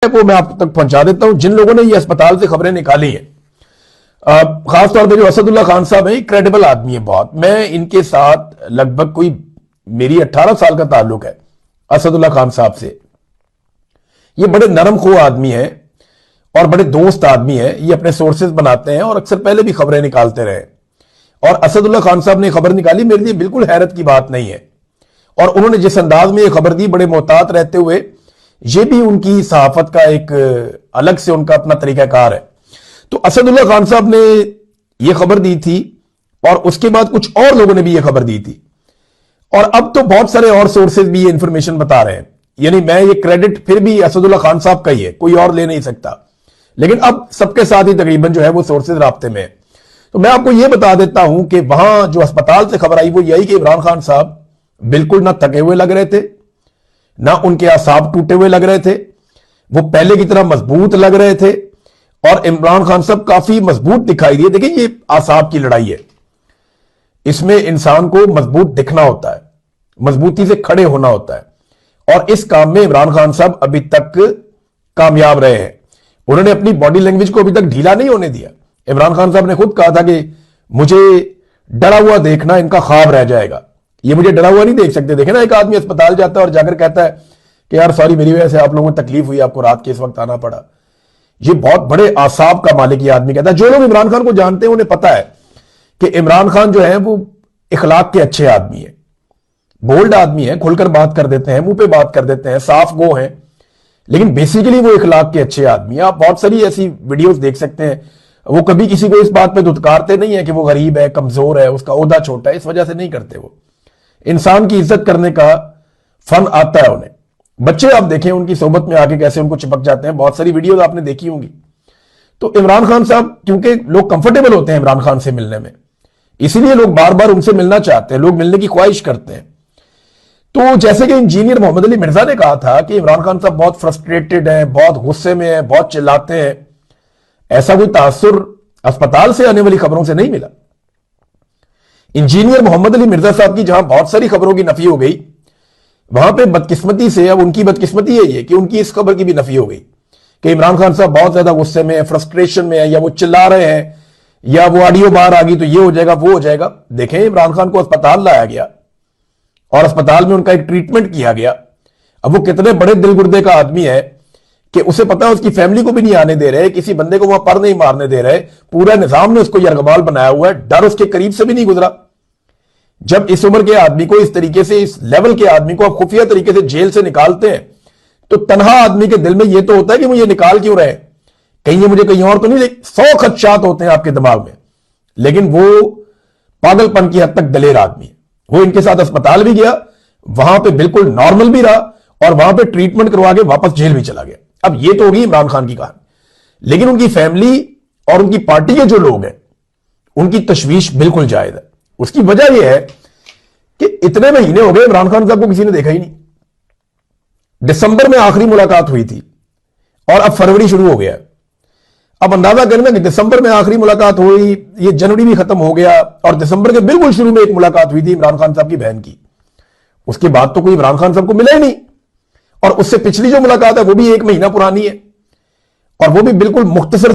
वो मैं आप तक पहुंचा देता हूं। जिन लोगों ने ये अस्पताल से खबरें निकाली हैं, खासतौर पे जो असदुल्ला खान साहब हैं, क्रेडिबल आदमी है बहुत। मैं इनके साथ लगभग कोई मेरी 18 साल का ताल्लुक है असदुल्ला खान साहब से। ये बड़े नरम खो आदमी है और बड़े दोस्त आदमी है। ये अपने सोर्सेज बनाते हैं और अक्सर पहले भी खबरें निकालते रहे। और असदुल्ला खान साहब ने खबर निकाली, मेरे लिए बिल्कुल हैरत की बात नहीं है। और उन्होंने जिस अंदाज में ये खबर दी, बड़े मोहतात रहते हुए, ये भी उनकी सहाफत का एक अलग से उनका अपना तरीकाकार है। तो असदुल्ला खान साहब ने यह खबर दी थी और उसके बाद कुछ और लोगों ने भी यह खबर दी थी और अब तो बहुत सारे और सोर्सेज भी ये इंफॉर्मेशन बता रहे हैं। यानी मैं ये क्रेडिट फिर भी असदुल्ला खान साहब का ही है, कोई और ले नहीं सकता। लेकिन अब सबके साथ ही तकरीबन जो है वो सोर्सेज राब्ते में है। तो मैं आपको यह बता देता हूं कि वहां जो अस्पताल से खबर आई वो यही कि इमरान खान साहब बिल्कुल ना थके हुए लग रहे थे, ना उनके आसाब टूटे हुए लग रहे थे। वो पहले की तरह मजबूत लग रहे थे और इमरान खान साहब काफी मजबूत दिखाई दिए। देखिए, ये आसाब की लड़ाई है, इसमें इंसान को मजबूत दिखना होता है, मजबूती से खड़े होना होता है और इस काम में इमरान खान साहब अभी तक कामयाब रहे हैं। उन्होंने अपनी बॉडी लैंग्वेज को अभी तक ढीला नहीं होने दिया। इमरान खान साहब ने खुद कहा था कि मुझे डरा हुआ देखना इनका ख्वाब रह जाएगा, ये मुझे डरा हुआ नहीं देख सकते। देखे ना, एक आदमी अस्पताल जाता है और जाकर कहता है कि यार सॉरी, मेरी वजह से आप लोगों को तकलीफ हुई, आपको रात के इस वक्त आना पड़ा। ये बहुत बड़े आसाब का मालिक ये आदमी कहता है। जो लोग इमरान खान को जानते हैं उन्हें पता है कि इमरान खान जो है वो इखलाक के अच्छे आदमी है, बोल्ड आदमी है, खुलकर बात कर देते हैं, मुंह पे बात कर देते हैं, साफ गो हैं, लेकिन बेसिकली वो इखलाक के अच्छे आदमी है। आप बहुत सारी ऐसी वीडियोस देख सकते हैं, वो कभी किसी को इस बात पे धुतकारते नहीं है कि वो गरीब है, कमजोर है, उसका ओहदा छोटा है, इस वजह से नहीं करते। वो इंसान की इज्जत करने का फन आता है उन्हें। बच्चे आप देखें उनकी सोबत में आके कैसे उनको चिपक जाते हैं, बहुत सारी वीडियोस आपने देखी होंगी। तो इमरान खान साहब, क्योंकि लोग कंफर्टेबल होते हैं इमरान खान से मिलने में, इसीलिए लोग बार बार उनसे मिलना चाहते हैं, लोग मिलने की ख्वाहिश करते हैं। तो जैसे कि इंजीनियर मोहम्मद अली मिर्जा ने कहा था कि इमरान खान साहब बहुत फ्रस्ट्रेटेड हैं, बहुत गुस्से में हैं, बहुत चिल्लाते हैं, ऐसा कोई तासुर अस्पताल से आने वाली खबरों से नहीं मिला। इंजीनियर मोहम्मद अली मिर्जा साहब की जहां बहुत सारी खबरों की नफी हो गई, वहां पे बदकिस्मती से, अब उनकी बदकिस्मती है ये कि उनकी इस खबर की भी नफी हो गई कि इमरान खान साहब बहुत ज्यादा गुस्से में है, फ्रस्ट्रेशन में है, या वो चिल्ला रहे हैं, या वो ऑडियो बाहर आ गई तो ये हो जाएगा, वो हो जाएगा। देखें, इमरान खान को अस्पताल लाया गया और अस्पताल में उनका एक ट्रीटमेंट किया गया। अब वो कितने बड़े दिल गुर्दे का आदमी है कि उसे पता है उसकी फैमिली को भी नहीं आने दे रहे, किसी बंदे को वहां पर नहीं मारने दे रहे, पूरा निजाम ने उसको यरगमाल बनाया हुआ है, डर उसके करीब से भी नहीं गुजरा। जब इस उम्र के आदमी को, इस तरीके से, इस लेवल के आदमी को आप खुफिया तरीके से जेल से निकालते हैं, तो तनहा आदमी के दिल में यह तो होता है कि मुझे निकाल क्यों रहे, कहीं ये मुझे कहीं और तो नहीं ले। 100 खदशात होते हैं आपके दिमाग में, लेकिन वो पागलपन की हद तक दलेर आदमी है। वो इनके साथ अस्पताल भी गया, वहां पे बिल्कुल नॉर्मल भी रहा और वहां पे ट्रीटमेंट करवा के वापस जेल भी चला गया। अब ये तो होगी इमरान खान की कहानी, लेकिन उनकी फैमिली और उनकी पार्टी के जो लोग हैं उनकी तशवीश बिल्कुल जायज है। उसकी वजह यह है कि इतने महीने हो गए इमरान खान साहब को किसी ने देखा ही नहीं। दिसंबर में आखिरी मुलाकात हुई थी और अब फरवरी शुरू हो गया। अब अंदाजा करना कि दिसंबर में आखिरी मुलाकात हुई, ये जनवरी भी खत्म हो गया और दिसंबर के बिल्कुल शुरू में एक मुलाकात हुई थी इमरान खान साहब की बहन की। उसके बाद तो कोई इमरान खान साहब को मिला ही नहीं। और उससे पिछली जो मुलाकात है वो भी 1 महीना पुरानी है और वो भी बिल्कुल मुख्तसर